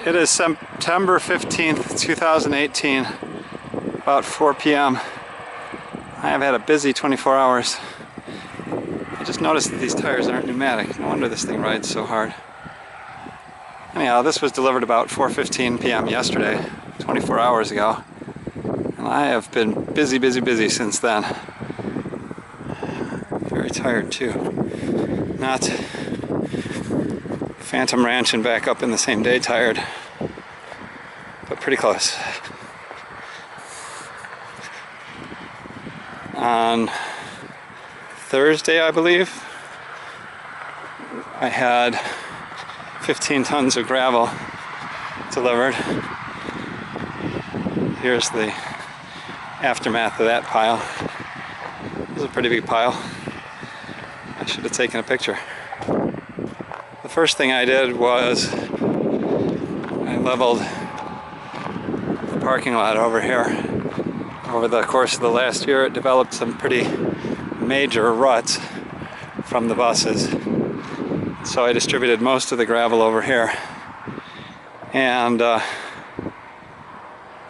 It is September 15th, 2018, about 4 p.m. I have had a busy 24 hours. I just noticed that these tires aren't pneumatic. No wonder this thing rides so hard. Anyhow, this was delivered about 4:15 p.m. yesterday, 24 hours ago. And I have been busy since then. Very tired too. Not Phantom Ranch and back up in the same day tired, but pretty close. On Thursday, I believe, I had 15 tons of gravel delivered. Here's the aftermath of that pile. It was a pretty big pile. I should have taken a picture. The first thing I did was I leveled the parking lot over here. Over the course of the last year, it developed some pretty major ruts from the buses. So I distributed most of the gravel over here. And I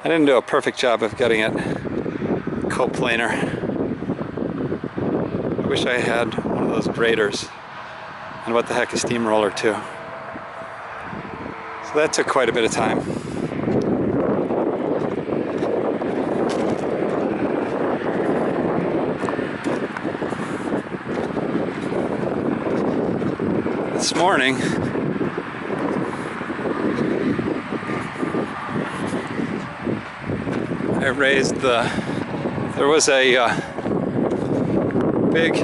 didn't do a perfect job of getting it coplanar. I wish I had one of those graders. And what the heck, a steamroller too. So that took quite a bit of time. This morning, I raised there was a big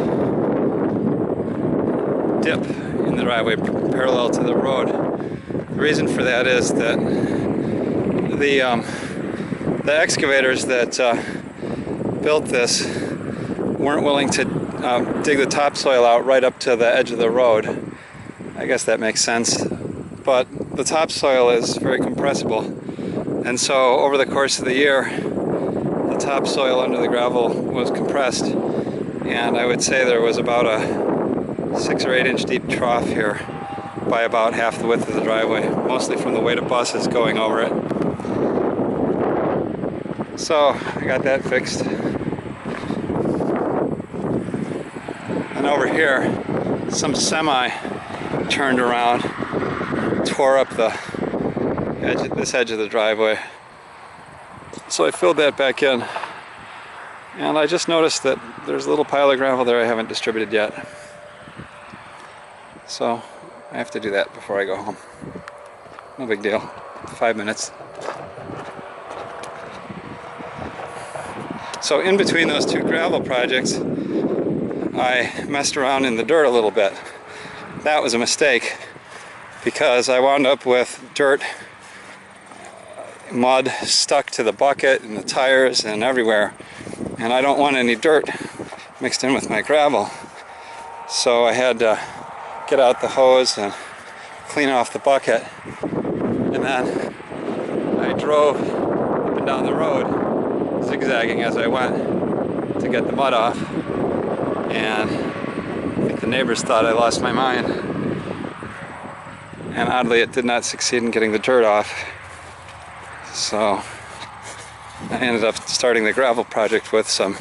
dip in the driveway parallel to the road. The reason for that is that the excavators that built this weren't willing to dig the topsoil out right up to the edge of the road. I guess that makes sense, but the topsoil is very compressible, and so over the course of the year the topsoil under the gravel was compressed, and I would say there was about a 6 or 8 inch deep trough here by about half the width of the driveway, mostly from the weight of buses going over it. So I got that fixed. And over here, some semi turned around, tore up this edge of the driveway. So I filled that back in. And I just noticed that there's a little pile of gravel there I haven't distributed yet. So I have to do that before I go home. No big deal. 5 minutes. So in between those two gravel projects, I messed around in the dirt a little bit. That was a mistake because I wound up with dirt, mud stuck to the bucket and the tires and everywhere. And I don't want any dirt mixed in with my gravel. So I had to get out the hose and clean off the bucket. And then I drove up and down the road, zigzagging as I went to get the mud off. And I think the neighbors thought I lost my mind. And oddly, it did not succeed in getting the dirt off. So I ended up starting the gravel project with some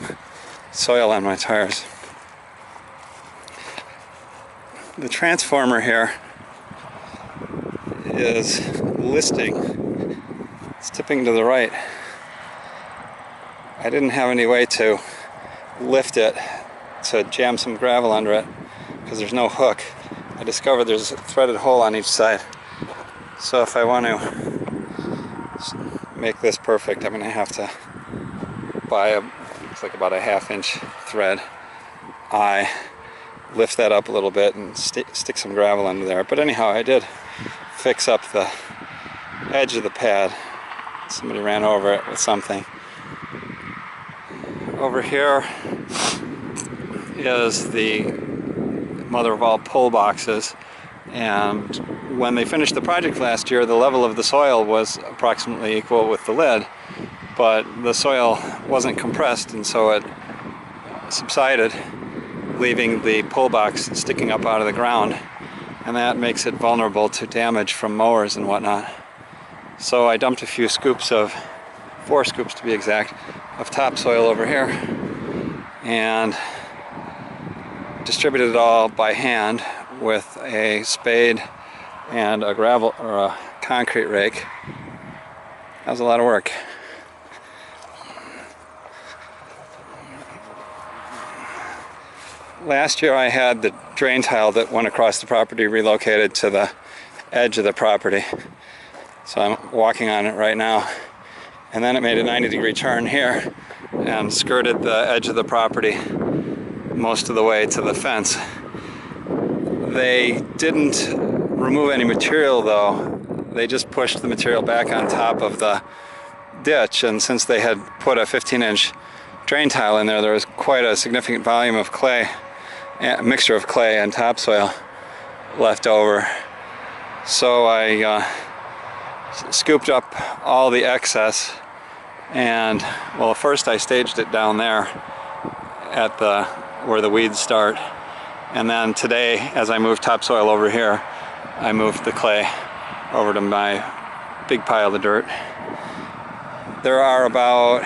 soil on my tires. The transformer here is listing. It's tipping to the right. I didn't have any way to lift it to jam some gravel under it because there's no hook. I discovered there's a threaded hole on each side. So if I want to make this perfect, I'm going to have to buy looks like about a 1/2 inch thread. I lift that up a little bit and stick some gravel under there. But anyhow, I did fix up the edge of the pad. Somebody ran over it with something. Over here is the mother of all pull boxes, and when they finished the project last year, the level of the soil was approximately equal with the lid, but the soil wasn't compressed, and so it subsided, leaving the pull box sticking up out of the ground, and that makes it vulnerable to damage from mowers and whatnot. So I dumped a few scoops of, 4 scoops to be exact, of topsoil over here and distributed it all by hand with a spade and a gravel or a concrete rake. That was a lot of work. Last year I had the drain tile that went across the property relocated to the edge of the property. So I'm walking on it right now. And then it made a 90-degree turn here and skirted the edge of the property most of the way to the fence. They didn't remove any material though. They just pushed the material back on top of the ditch, and since they had put a 15-inch drain tile in there, there was quite a significant volume of clay, a mixture of clay and topsoil left over. So I scooped up all the excess, and well, first I staged it down there at where the weeds start, and then today as I moved topsoil over here, I moved the clay over to my big pile of dirt. There are about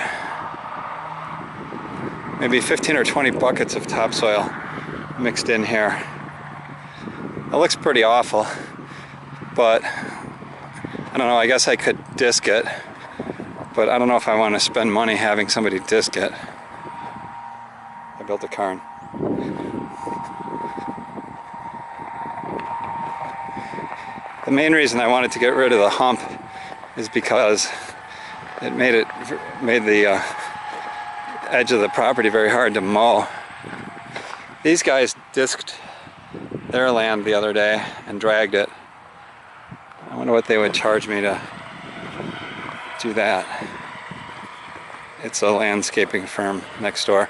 maybe 15 or 20 buckets of topsoil mixed in here. It looks pretty awful, but I don't know, I guess I could disc it, but I don't know if I want to spend money having somebody disc it. I built a cairn. The main reason I wanted to get rid of the hump is because it made the edge of the property very hard to mow. These guys disced their land the other day and dragged it. I wonder what they would charge me to do that. It's a landscaping firm next door.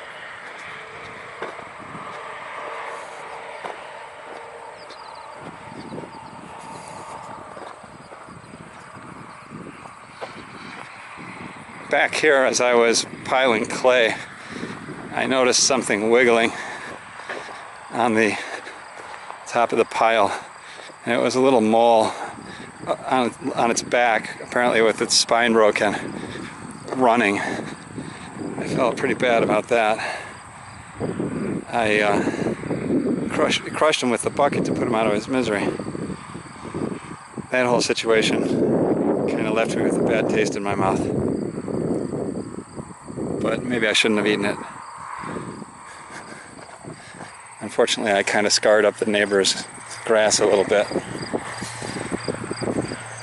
Back here, as I was piling clay, I noticed something wiggling on the top of the pile, and it was a little mole on its back, apparently with its spine broken, running. I felt pretty bad about that. I crushed him with the bucket to put him out of his misery. That whole situation kind of left me with a bad taste in my mouth. But maybe I shouldn't have eaten it. Unfortunately, I kind of scarred up the neighbor's grass a little bit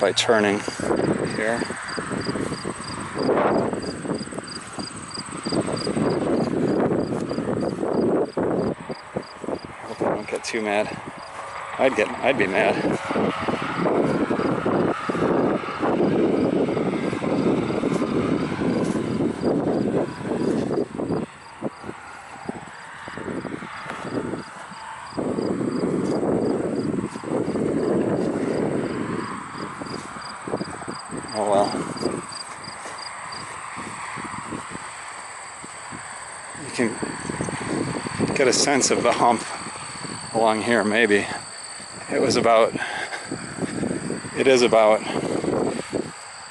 by turning here. I hope I don't get too mad. I'd be mad. Oh well. You can get a sense of the hump along here, maybe. It is about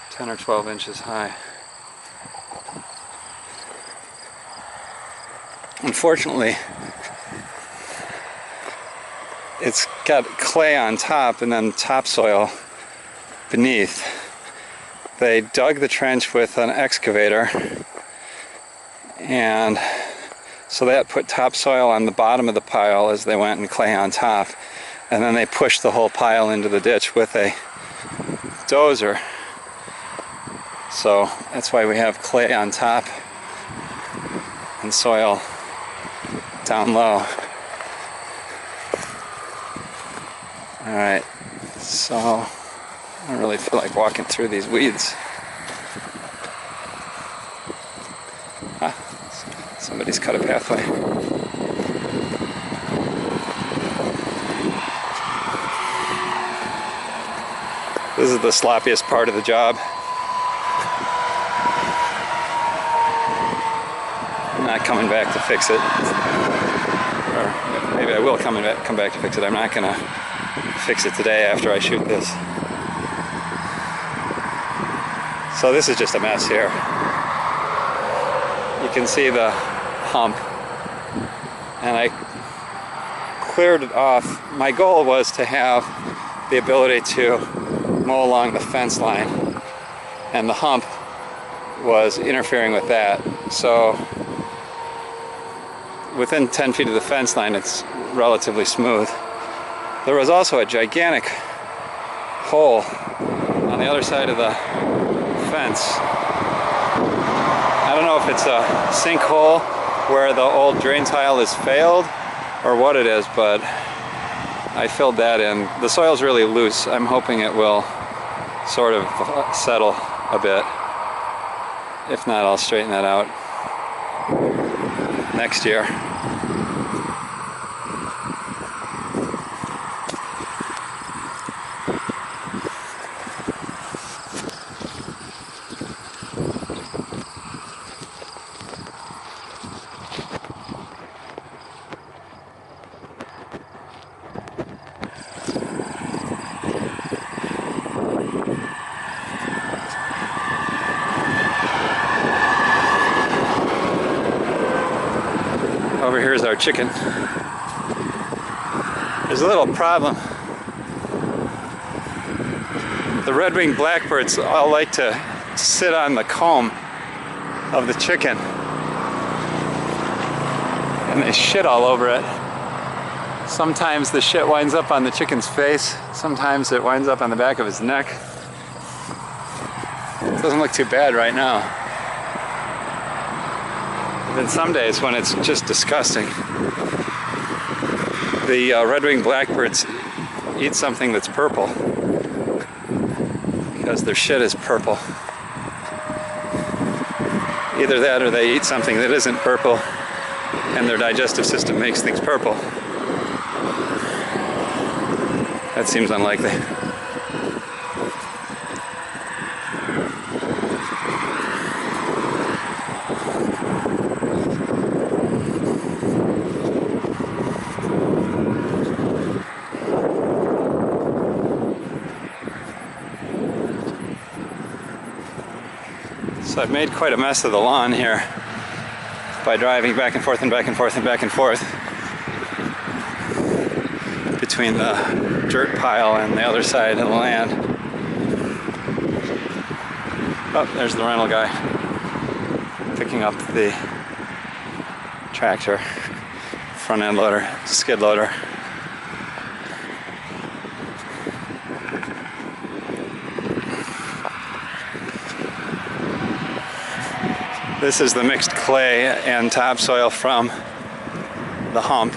10 or 12 inches high. Unfortunately, it's got clay on top and then topsoil beneath. They dug the trench with an excavator, and so that put topsoil on the bottom of the pile as they went and clay on top, and then they pushed the whole pile into the ditch with a dozer. So that's why we have clay on top and soil down low. Alright, so I don't really feel like walking through these weeds. Somebody's cut a pathway. This is the sloppiest part of the job. I'm not coming back to fix it. Or maybe I will come back to fix it. I'm not going to fix it today after I shoot this. So this is just a mess here. You can see the hump, and I cleared it off. My goal was to have the ability to mow along the fence line, and the hump was interfering with that. So within 10 feet of the fence line, it's relatively smooth. There was also a gigantic hole on the other side of the fence. I don't know if it's a sinkhole where the old drain tile is failed or what it is, but I filled that in. The soil's really loose. I'm hoping it will sort of settle a bit. If not, I'll straighten that out next year. Over here is our chicken. There's a little problem. The red-winged blackbirds all like to sit on the comb of the chicken, and they shit all over it. Sometimes the shit winds up on the chicken's face, sometimes it winds up on the back of his neck. It doesn't look too bad right now. Then some days when it's just disgusting. The red-winged blackbirds eat something that's purple because their shit is purple. Either that or they eat something that isn't purple and their digestive system makes things purple. That seems unlikely. So I've made quite a mess of the lawn here by driving back and forth and back and forth and back and forth between the dirt pile and the other side of the land. Oh, there's the rental guy picking up the tractor, front end loader, skid loader. This is the mixed clay and topsoil from the hump.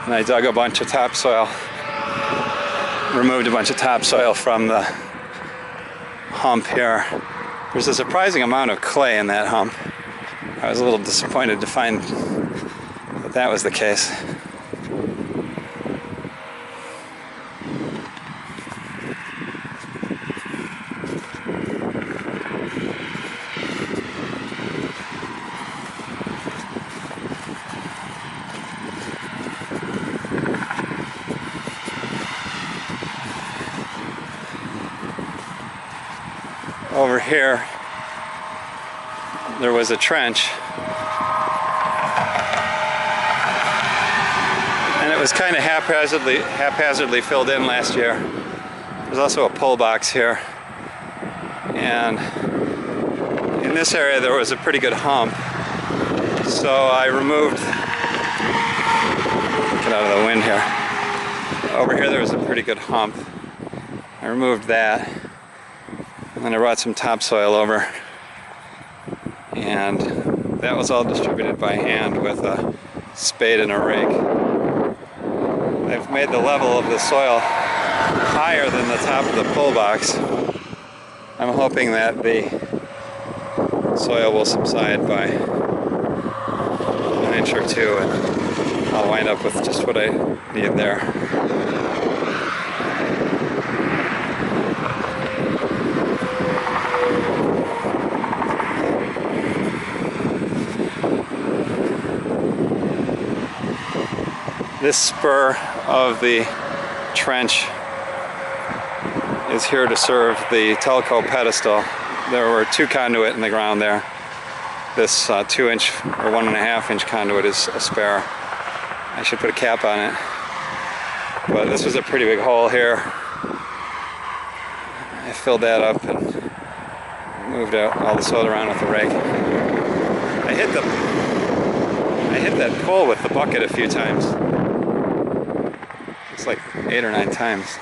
And I dug a bunch of topsoil, removed a bunch of topsoil from the hump here. There's a surprising amount of clay in that hump. I was a little disappointed to find that that was the case. Over here, there was a trench, and it was kind of haphazardly filled in last year. There's also a pull box here, and in this area there was a pretty good hump, so I removed, get out of the wind here, over here there was a pretty good hump. I removed that. And then I brought some topsoil over, and that was all distributed by hand with a spade and a rake. I've made the level of the soil higher than the top of the pull box. I'm hoping that the soil will subside by an inch or two, and I'll wind up with just what I need there. This spur of the trench is here to serve the Telco pedestal. There were 2 conduit in the ground there. This 2-inch or 1.5-inch conduit is a spare. I should put a cap on it. But this was a pretty big hole here. I filled that up and moved out all the soil around with the rake. I hit that pole with the bucket a few times. It's like 8 or 9 times.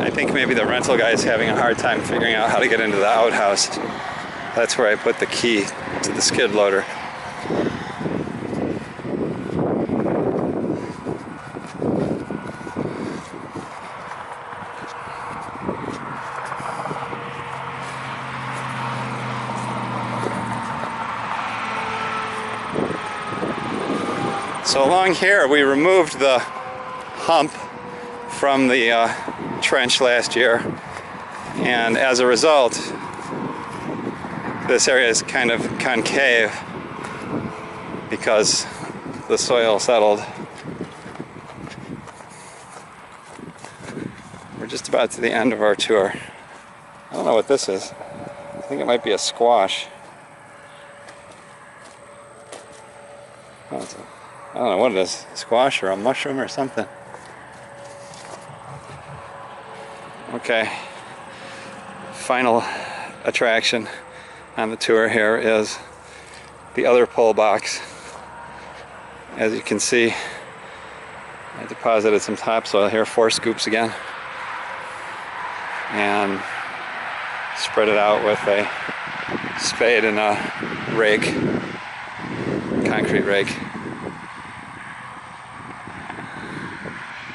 I think maybe the rental guy is having a hard time figuring out how to get into the outhouse. That's where I put the key to the skid loader. So along here we removed the hump from the trench last year, and as a result this area is kind of concave because the soil settled. We're just about to the end of our tour. I don't know what this is. I think it might be a squash. Oh, I don't know what it is, a squash or a mushroom or something. Okay, final attraction on the tour here is the other pole box. As you can see, I deposited some topsoil here, 4 scoops again, and spread it out with a spade and a rake, concrete rake.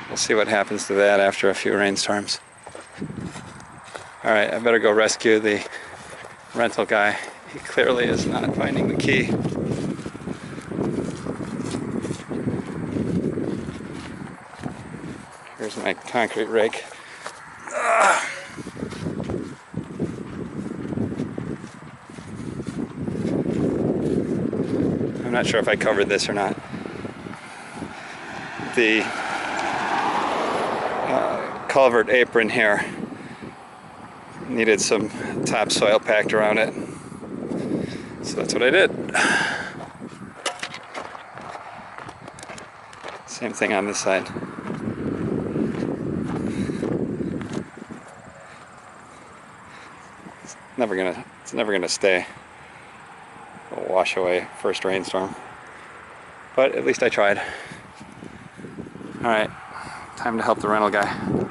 We'll see what happens to that after a few rainstorms. Alright, I better go rescue the rental guy. He clearly is not finding the key. Here's my concrete rake. I'm not sure if I covered this or not. The culvert apron here needed some topsoil packed around it, so that's what I did. Same thing on this side. It's never gonna stay. It'll wash away first rainstorm, but at least I tried. All right, time to help the rental guy.